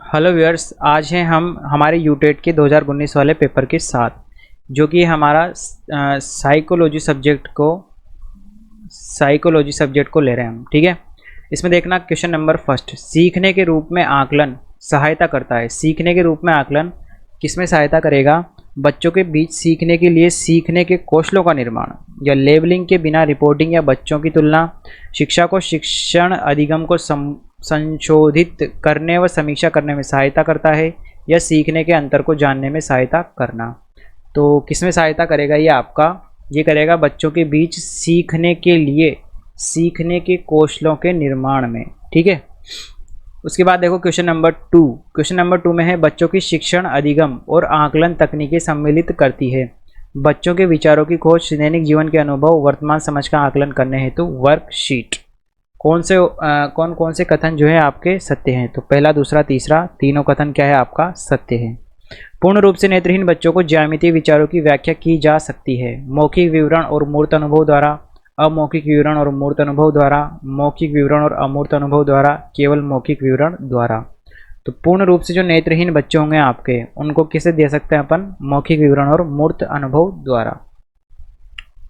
Hello viewers, आज हैं हम हमारे यूटेट के 2019 वाले पेपर के साथ, जो कि हमारा साइकोलॉजी सब्जेक्ट को ले रहे हैं हम। ठीक है, इसमें देखना क्वेश्चन नंबर फर्स्ट, सीखने के रूप में आकलन सहायता करता है। सीखने के रूप में आकलन किसमें सहायता करेगा? बच्चों के बीच सीखने के लिए सीखने के कौशलों का निर्माण या लेबलिंग के बिना रिपोर्टिंग या बच्चों की तुलना, शिक्षा को शिक्षण अधिगम को संशोधित करने व समीक्षा करने में सहायता करता है, या सीखने के अंतर को जानने में सहायता करना। तो किसमें सहायता करेगा ये करेगा बच्चों के बीच सीखने के लिए सीखने के कौशलों के निर्माण में। ठीक है, उसके बाद देखो क्वेश्चन नंबर टू में है, बच्चों की शिक्षण अधिगम और आकलन तकनीकें सम्मिलित करती है। बच्चों के विचारों की खोज, दैनिक जीवन के अनुभव, वर्तमान समझ का आकलन करने हेतु वर्कशीट। कौन कौन से कथन जो है आपके सत्य हैं? तो पहला, दूसरा, तीसरा, तीनों कथन क्या है आपका? सत्य है। पूर्ण रूप से नेत्रहीन बच्चों को ज्यामितीय विचारों की व्याख्या की जा सकती है मौखिक विवरण और मूर्त अनुभव द्वारा, अमौखिक विवरण और मूर्त अनुभव द्वारा, मौखिक विवरण और अमूर्त अनुभव द्वारा, केवल मौखिक विवरण द्वारा। तो पूर्ण रूप से जो नेत्रहीन बच्चे होंगे आपके, उनको किसे दे सकते हैं अपन? मौखिक विवरण और मूर्त अनुभव द्वारा।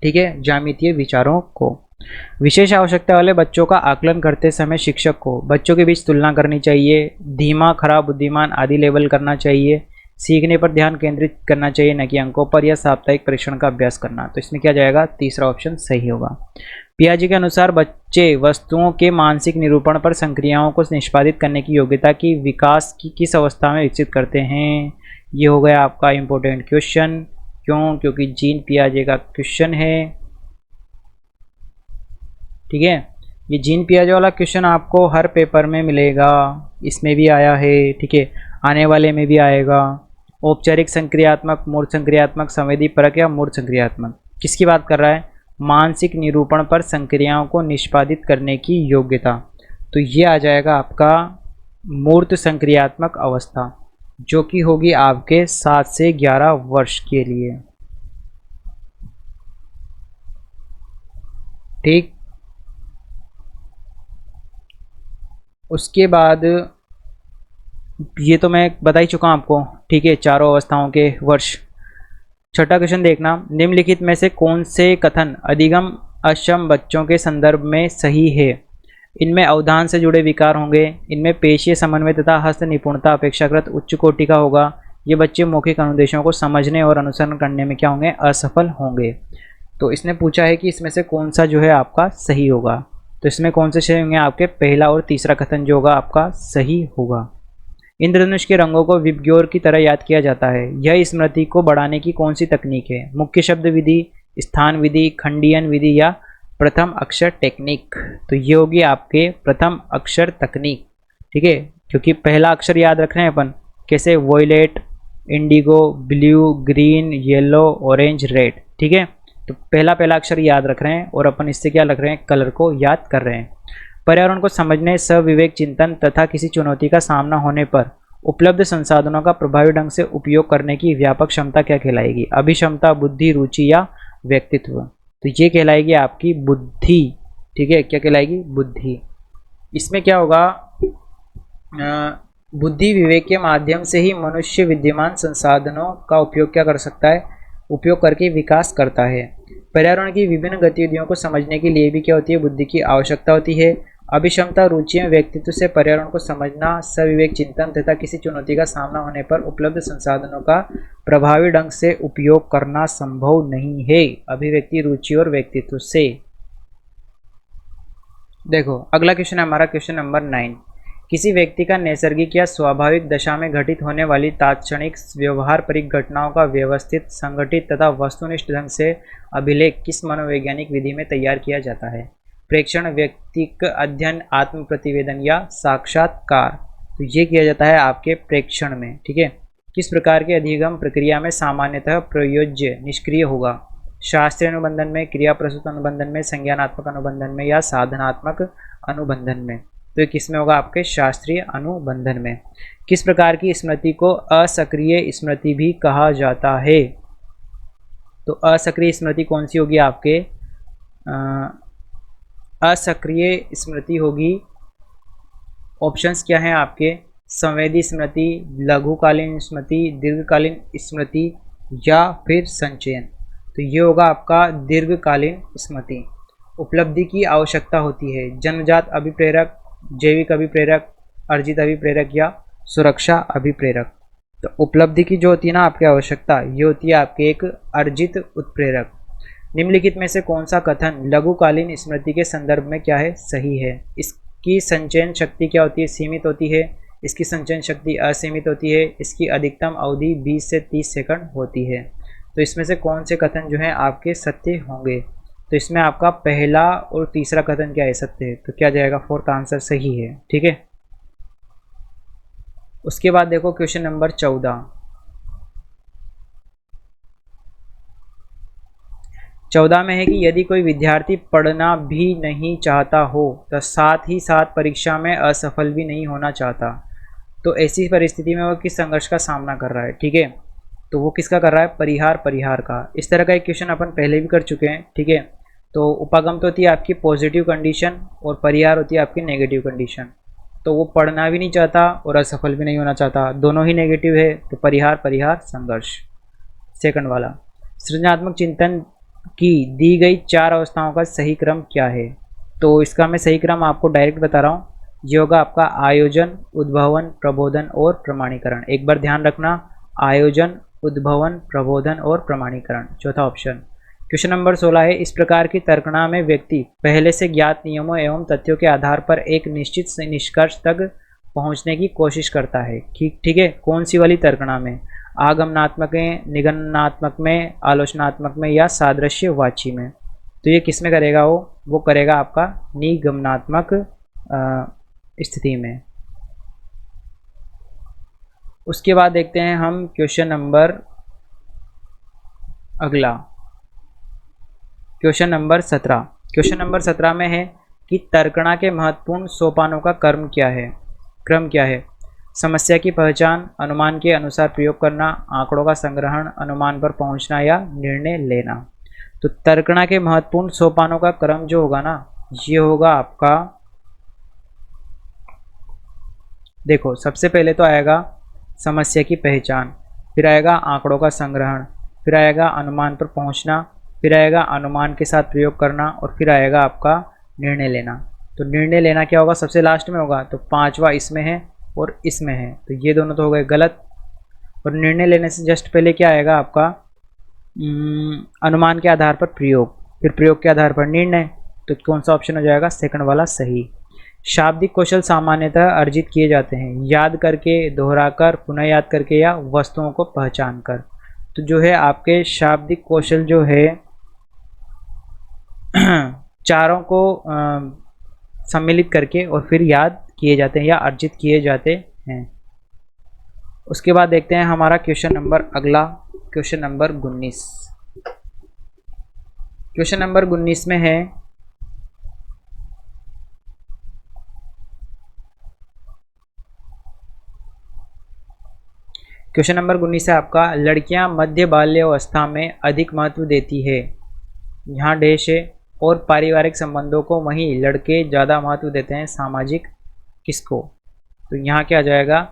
ठीक है, ज्यामितीय विचारों को। विशेष आवश्यकता वाले बच्चों का आकलन करते समय शिक्षक को बच्चों के बीच तुलना करनी चाहिए, धीमा, खराब, बुद्धिमान आदि लेबल करना चाहिए, सीखने पर ध्यान केंद्रित करना चाहिए न कि अंकों पर, या साप्ताहिक परीक्षण का अभ्यास करना। तो इसमें क्या जाएगा? तीसरा ऑप्शन सही होगा। पियाजे के अनुसार बच्चे वस्तुओं के मानसिक निरूपण पर संक्रियाओं को निष्पादित करने की योग्यता की विकास की किस अवस्था में विकसित करते हैं? ये हो गया आपका इंपॉर्टेंट क्वेश्चन। क्यों? क्योंकि जीन पियाजे का क्वेश्चन है। ठीक है, ये जीन पियाजे वाला क्वेश्चन आपको हर पेपर में मिलेगा, इसमें भी आया है। ठीक है, आने वाले में भी आएगा। औपचारिक संक्रियात्मक, मूर्त संक्रियात्मक, संवेदी परक या मूर्त संक्रियात्मक, किसकी बात कर रहा है? मानसिक निरूपण पर संक्रियाओं को निष्पादित करने की योग्यता। तो ये आ जाएगा आपका मूर्त संक्रियात्मक अवस्था, जो कि होगी आपके 7 से 11 वर्ष के लिए। ठीक, उसके बाद ये तो मैं बता ही चुका हूँ आपको। ठीक है, चारों अवस्थाओं के वर्ष। छठा क्वेश्चन देखना, निम्नलिखित में से कौन से कथन अधिगम अक्षम बच्चों के संदर्भ में सही है? इनमें अवधान से जुड़े विकार होंगे, इनमें पेशीय समन्वय तथा हस्त निपुणता अपेक्षाकृत उच्च कोटि का होगा, ये बच्चे मौखिक अनुदेशों को समझने और अनुसरण करने में क्या होंगे? असफल होंगे। तो इसने पूछा है कि इसमें से कौन सा जो है आपका सही होगा। तो इसमें कौन से सही होंगे आपके? पहला और तीसरा कथन जो होगा आपका सही होगा। इंद्रधनुष के रंगों को विबग्योर की तरह याद किया जाता है, यह स्मृति को बढ़ाने की कौन सी तकनीक है? मुख्य शब्द विधि, स्थान विधि, खंडियन विधि या प्रथम अक्षर टेक्निक? तो ये होगी आपके प्रथम अक्षर तकनीक। ठीक है, क्योंकि पहला अक्षर याद रख रहे हैं अपन कैसे? Violet, indigo, blue, green, yellow, orange, red. ठीक है, तो पहला अक्षर याद रख रहे हैं और अपन इससे क्या रख रहे हैं? कलर को याद कर रहे हैं। पर्यावरण को समझने, सविवेक चिंतन तथा किसी चुनौती का सामना होने पर उपलब्ध संसाधनों का प्रभावी ढंग से उपयोग करने की व्यापक क्षमता क्या कहलाएगी? अभिक्षमता, बुद्धि, रुचि या व्यक्तित्व? तो ये कहलाएगी आपकी बुद्धि। ठीक है, क्या कहलाएगी? बुद्धि। इसमें क्या होगा? बुद्धि विवेक के माध्यम से ही मनुष्य विद्यमान संसाधनों का उपयोग क्या कर सकता है? उपयोग करके विकास करता है। पर्यावरण की विभिन्न गतिविधियों को समझने के लिए भी क्या होती है? बुद्धि की आवश्यकता होती है। अभिक्षमता, रुचियां, व्यक्तित्व से पर्यावरण को समझना, सविवेक चिंतन तथा किसी चुनौती का सामना होने पर उपलब्ध संसाधनों का प्रभावी ढंग से उपयोग करना संभव नहीं है अभिव्यक्ति, रुचि और व्यक्तित्व से। देखो अगला क्वेश्चन है हमारा क्वेश्चन नंबर 9, किसी व्यक्ति का नैसर्गिक या स्वाभाविक दशा में घटित होने वाली तात्क्षणिक व्यवहार परिक घटनाओं का व्यवस्थित, संगठित तथा वस्तुनिष्ठ ढंग से अभिलेख किस मनोवैज्ञानिक विधि में तैयार किया जाता है? प्रेक्षण, व्यक्तिक अध्ययन, आत्म प्रतिवेदन या साक्षात्कार? तो ये किया जाता है आपके प्रेक्षण में। ठीक है, किस प्रकार के अधिगम प्रक्रिया में सामान्यतः प्रयोज्य निष्क्रिय होगा? शास्त्रीय अनुबंधन में, क्रिया प्रस्तुत अनुबंधन में, संज्ञानात्मक अनुबंधन में या साधनात्मक अनुबंधन में? तो ये किस में होगा? आपके शास्त्रीय अनुबंधन में। किस प्रकार की स्मृति को असक्रिय स्मृति भी कहा जाता है? तो असक्रिय स्मृति कौन सी होगी आपके? असक्रिय स्मृति होगी, ऑप्शंस क्या हैं आपके? संवेदी स्मृति, लघुकालीन स्मृति, दीर्घकालीन स्मृति या फिर संचयन। तो ये होगा आपका दीर्घकालीन स्मृति। उपलब्धि की आवश्यकता होती है, जन्मजात अभिप्रेरक, जैविक अभिप्रेरक, अर्जित अभिप्रेरक या सुरक्षा अभिप्रेरक। तो उपलब्धि की जो होती है ना आपकी आवश्यकता, ये होती है आपके एक अर्जित उत्प्रेरक। निम्नलिखित में से कौन सा कथन लघुकालीन स्मृति के संदर्भ में क्या है, सही है? इसकी संचयन शक्ति क्या होती है, सीमित होती है। इसकी संचयन शक्ति असीमित होती है। इसकी अधिकतम अवधि 20 से 30 सेकंड होती है। तो इसमें से कौन से कथन जो हैं आपके सत्य होंगे? तो इसमें आपका पहला और तीसरा कथन क्या है, सत्य है। तो क्या जाएगा, फोर्थ आंसर सही है। ठीक है। उसके बाद देखो क्वेश्चन नंबर 14 में है कि यदि कोई विद्यार्थी पढ़ना भी नहीं चाहता हो तो साथ ही साथ परीक्षा में असफल भी नहीं होना चाहता, तो ऐसी परिस्थिति में वो किस संघर्ष का सामना कर रहा है? ठीक है। तो वो किसका कर रहा है, परिहार का। इस तरह का एक क्वेश्चन अपन पहले भी कर चुके हैं। ठीक है। तो उपागम तो होती है आपकी पॉजिटिव कंडीशन और परिहार होती है आपकी नेगेटिव कंडीशन। तो वो पढ़ना भी नहीं चाहता और असफल भी नहीं होना चाहता, दोनों ही नेगेटिव है। तो परिहार संघर्ष। सेकंड वाला, सृजनात्मक चिंतन की दी गई 4 अवस्थाओं का सही क्रम क्या है? तो इसका मैं सही क्रम आपको डायरेक्ट बता रहा हूँ। ये होगा आपका आयोजन, उद्भवन, प्रबोधन और प्रमाणीकरण। एक बार ध्यान रखना, आयोजन, उद्भवन, प्रबोधन और प्रमाणीकरण, चौथा ऑप्शन। क्वेश्चन नंबर 16 है, इस प्रकार की तर्कणा में व्यक्ति पहले से ज्ञात नियमों एवं तथ्यों के आधार पर एक निश्चित निष्कर्ष तक पहुंचने की कोशिश करता है। ठीक है। कौन सी वाली तर्कणा में? आगमनात्मक में, निगमनात्मक में, आलोचनात्मक में या सादृश्यवाची में? तो ये किस में करेगा? वो करेगा आपका निगमनात्मक स्थिति में। उसके बाद देखते हैं हम क्वेश्चन नंबर अगला, क्वेश्चन नंबर 17। क्वेश्चन नंबर 17 में है कि तर्कणा के महत्वपूर्ण सोपानों का क्रम क्या है? समस्या की पहचान, अनुमान के अनुसार प्रयोग करना, आंकड़ों का संग्रहण, अनुमान पर पहुंचना या निर्णय लेना। तो तर्कणा के महत्वपूर्ण सोपानों का क्रम जो होगा ना, ये होगा आपका, देखो सबसे पहले तो आएगा समस्या की पहचान, फिर आएगा आंकड़ों का संग्रहण, फिर आएगा अनुमान पर पहुंचना, फिर आएगा अनुमान के साथ प्रयोग करना और फिर आएगा आपका निर्णय लेना। तो निर्णय लेना क्या होगा, सबसे लास्ट में होगा। तो 5वां इसमें है और इसमें है, तो ये दोनों तो हो गए गलत। और निर्णय लेने से जस्ट पहले क्या आएगा आपका, अनुमान के आधार पर प्रयोग, फिर प्रयोग के आधार पर निर्णय। तो कौन सा ऑप्शन हो जाएगा, सेकंड वाला सही। शाब्दिक कौशल सामान्यतः अर्जित किए जाते हैं याद करके, दोहराकर, पुनः याद करके या वस्तुओं को पहचान कर। तो जो है आपके शाब्दिक कौशल जो है चारों को सम्मिलित करके और फिर याद किए जाते हैं या अर्जित किए जाते हैं। उसके बाद देखते हैं हमारा क्वेश्चन नंबर अगला, क्वेश्चन नंबर 19। क्वेश्चन नंबर 19 में है क्वेश्चन नंबर 19 है आपका, लड़कियां मध्य बाल्यावस्था में अधिक महत्व देती है, यहाँ डैश है, और पारिवारिक संबंधों को वहीं लड़के ज़्यादा महत्व देते हैं, सामाजिक किसको? तो यहाँ क्या आ जाएगा,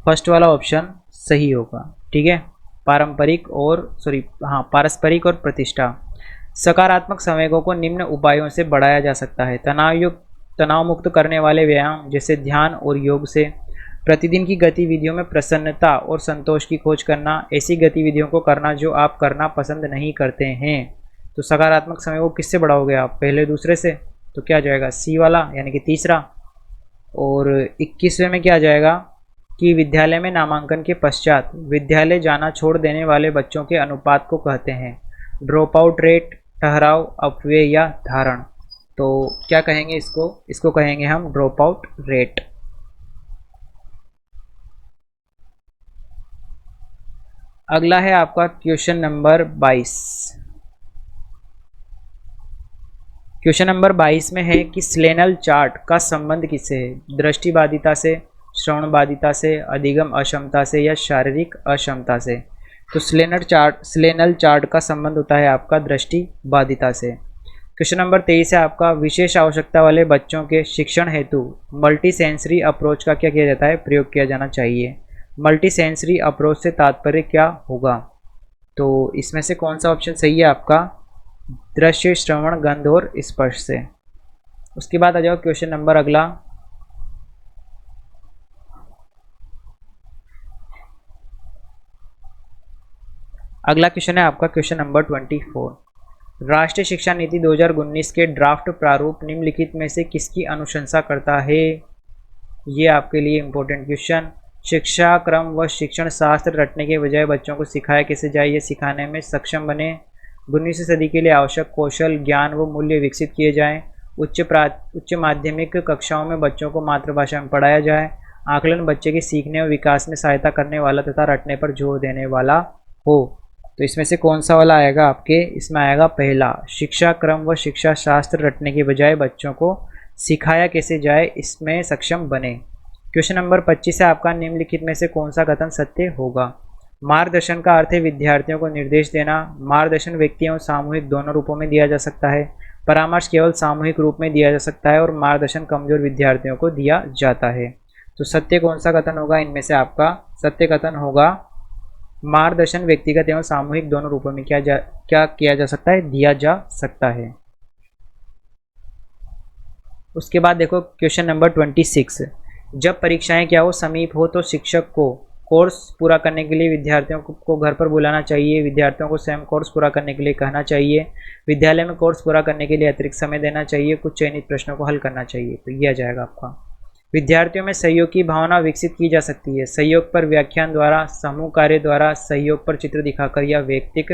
फर्स्ट वाला ऑप्शन सही होगा। ठीक है। पारंपरिक और पारस्परिक और प्रतिष्ठा। सकारात्मक संवेगों को निम्न उपायों से बढ़ाया जा सकता है, तनाव मुक्त करने वाले व्यायाम जैसे ध्यान और योग से, प्रतिदिन की गतिविधियों में प्रसन्नता और संतोष की खोज करना, ऐसी गतिविधियों को करना जो आप करना पसंद नहीं करते हैं। तो सकारात्मक समय को किससे बढ़ाओगे आप, पहले दूसरे से? तो क्या आ जाएगा, सी वाला यानी कि तीसरा। और 21वें में क्या आ जाएगा कि विद्यालय में नामांकन के पश्चात विद्यालय जाना छोड़ देने वाले बच्चों के अनुपात को कहते हैं ड्रॉप आउट रेट, ठहराव, अपव्यय या धारण। तो क्या कहेंगे इसको कहेंगे हम ड्रॉप आउट रेट। अगला है आपका क्वेश्चन नंबर 22। क्वेश्चन नंबर 22 में है कि स्लेनल चार्ट का संबंध किससे है, दृष्टिबाधिता से, श्रवण बाधिता से, अधिगम अक्षमता से या शारीरिक अक्षमता से। तो स्लेनल चार्ट का संबंध होता है आपका दृष्टि बाधिता से। क्वेश्चन नंबर 23 है आपका, विशेष आवश्यकता वाले बच्चों के शिक्षण हेतु मल्टी सेंसरी अप्रोच का क्या किया जाता है, प्रयोग किया जाना चाहिए। मल्टी सेंसरी अप्रोच से तात्पर्य क्या होगा। तो इसमें से कौन सा ऑप्शन सही है आपका, दृश्य, श्रवण, गंध और स्पर्श से। उसके बाद आ जाओ क्वेश्चन नंबर अगला। अगला क्वेश्चन है आपका क्वेश्चन नंबर 24। राष्ट्रीय शिक्षा नीति 2019 के ड्राफ्ट प्रारूप निम्नलिखित में से किसकी अनुशंसा करता है। ये आपके लिए इम्पोर्टेंट क्वेश्चन। शिक्षा क्रम व शिक्षण शास्त्र रटने के बजाय बच्चों को सिखाया कैसे जाए, ये सिखाने में सक्षम बने। 19वीं सदी के लिए आवश्यक कौशल, ज्ञान व मूल्य विकसित किए जाएं। उच्च माध्यमिक कक्षाओं में बच्चों को मातृभाषा में पढ़ाया जाए। आकलन बच्चे के सीखने व विकास में सहायता करने वाला तथा रटने पर जोर देने वाला हो। तो इसमें से कौन सा वाला आएगा आपके, इसमें आएगा पहला, शिक्षा क्रम व शिक्षा शास्त्र रटने के बजाय बच्चों को सिखाया कैसे जाए इसमें सक्षम बने। क्वेश्चन नंबर 25 है आपका, निम्नलिखित में से कौन सा कथन सत्य होगा। मार्गदर्शन का अर्थ है विद्यार्थियों को निर्देश देना। मार्गदर्शन व्यक्ति एवं सामूहिक दोनों रूपों में दिया जा सकता है। परामर्श केवल सामूहिक रूप में दिया जा सकता है और मार्गदर्शन कमजोर विद्यार्थियों को दिया जाता है। तो सत्य कौन सा कथन होगा, इनमें से आपका सत्य कथन होगा मार्गदर्शन व्यक्तिगत एवं सामूहिक दोनों रूपों में क्या किया जा सकता है, दिया जा सकता है। उसके बाद देखो क्वेश्चन नंबर 26। जब परीक्षाएं क्या हो समीप हो तो शिक्षक को कोर्स पूरा करने के लिए विद्यार्थियों को घर पर बुलाना चाहिए। विद्यार्थियों को स्वयं कोर्स पूरा करने के लिए कहना चाहिए। विद्यालय में कोर्स पूरा करने के लिए अतिरिक्त समय देना चाहिए। कुछ चयनित प्रश्नों को हल करना चाहिए। तो ये आ जाएगा आपका। विद्यार्थियों में सहयोग की भावना विकसित की जा सकती है। सहयोग पर व्याख्यान द्वारा, समूह कार्य द्वारा, सहयोग पर चित्र दिखाकर या व्यक्तिक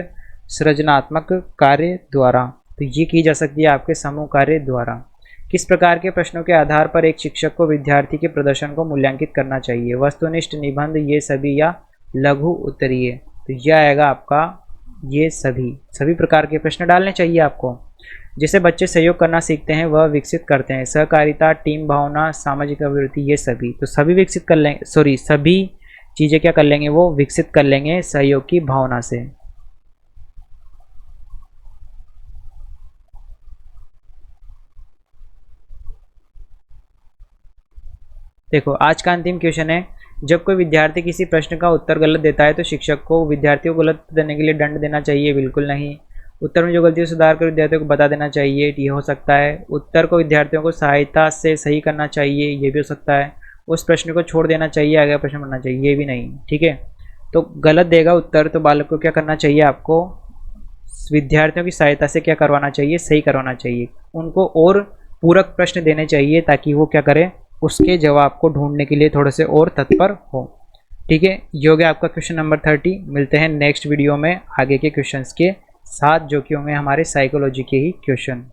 सृजनात्मक कार्य द्वारा। तो ये की जा सकती है आपके समूह कार्य द्वारा। किस प्रकार के प्रश्नों के आधार पर एक शिक्षक को विद्यार्थी के प्रदर्शन को मूल्यांकित करना चाहिए। वस्तुनिष्ठ, निबंध, ये सभी या लघु उत्तरीय। तो यह आएगा आपका ये सभी प्रकार के प्रश्न डालने चाहिए आपको। जिसे बच्चे सहयोग करना सीखते हैं वह विकसित करते हैं। सहकारिता, टीम भावना, सामाजिक अभिवृद्धि, ये सभी तो सभी विकसित कर लेंगे, सभी चीज़ें क्या कर लेंगे, वो विकसित कर लेंगे सहयोग की भावना से। देखो आज का अंतिम क्वेश्चन है, जब कोई विद्यार्थी किसी प्रश्न का उत्तर गलत देता है तो शिक्षक को विद्यार्थियों को गलत देने के लिए दंड देना चाहिए। बिल्कुल नहीं। उत्तर में जो गलती सुधार कर विद्यार्थियों को बता देना चाहिए, ये हो सकता है। उत्तर को विद्यार्थियों को सहायता से सही करना चाहिए, ये भी हो सकता है। उस प्रश्न को छोड़ देना चाहिए, आगे प्रश्न बनना चाहिए, ये भी नहीं। ठीक है, तो गलत देगा उत्तर तो बालक को क्या करना चाहिए, आपको विद्यार्थियों की सहायता से क्या करवाना चाहिए, सही करवाना चाहिए। उनको और पूरक प्रश्न देने चाहिए ताकि वो क्या करें, उसके जवाब को ढूंढने के लिए थोड़े से और तत्पर हो। ठीक है, ये हो गया आपका क्वेश्चन नंबर 30। मिलते हैं नेक्स्ट वीडियो में आगे के क्वेश्चंस के साथ, जो कि होंगे हमारे साइकोलॉजी के ही क्वेश्चन।